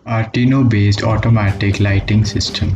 Arduino based automatic lighting system.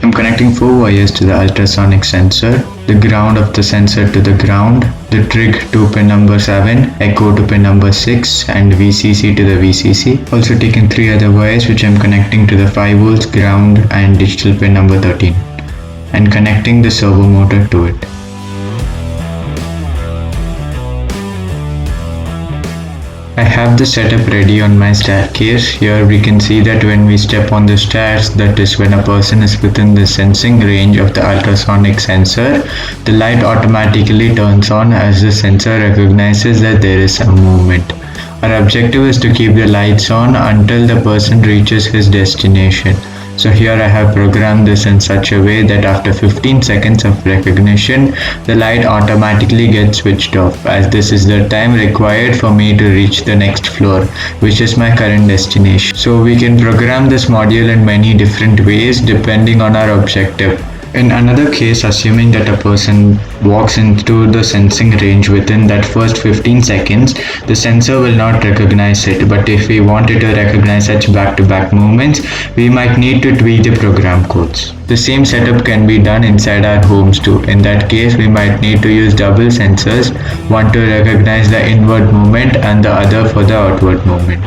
I'm connecting 4 wires to the ultrasonic sensor, the ground of the sensor to the ground, the trig to pin number 7, echo to pin number 6 and VCC to the VCC. Also taken 3 other wires which I'm connecting to the 5 volts ground and digital pin number 13 and connecting the servo motor to it. I have the setup ready on my staircase. Here we can see that when we step on the stairs, that is when a person is within the sensing range of the ultrasonic sensor, the light automatically turns on as the sensor recognizes that there is some movement. Our objective is to keep the lights on until the person reaches his destination. So here I have programmed this in such a way that after 15 seconds of recognition, the light automatically gets switched off, as this is the time required for me to reach the next floor, which is my current destination. So we can program this module in many different ways depending on our objective. In another case, assuming that a person walks into the sensing range within that first 15 seconds, the sensor will not recognize it. But if we wanted to recognize such back-to-back movements, we might need to tweak the program codes. The same setup can be done inside our homes too. In that case, we might need to use double sensors, one to recognize the inward movement and the other for the outward movement.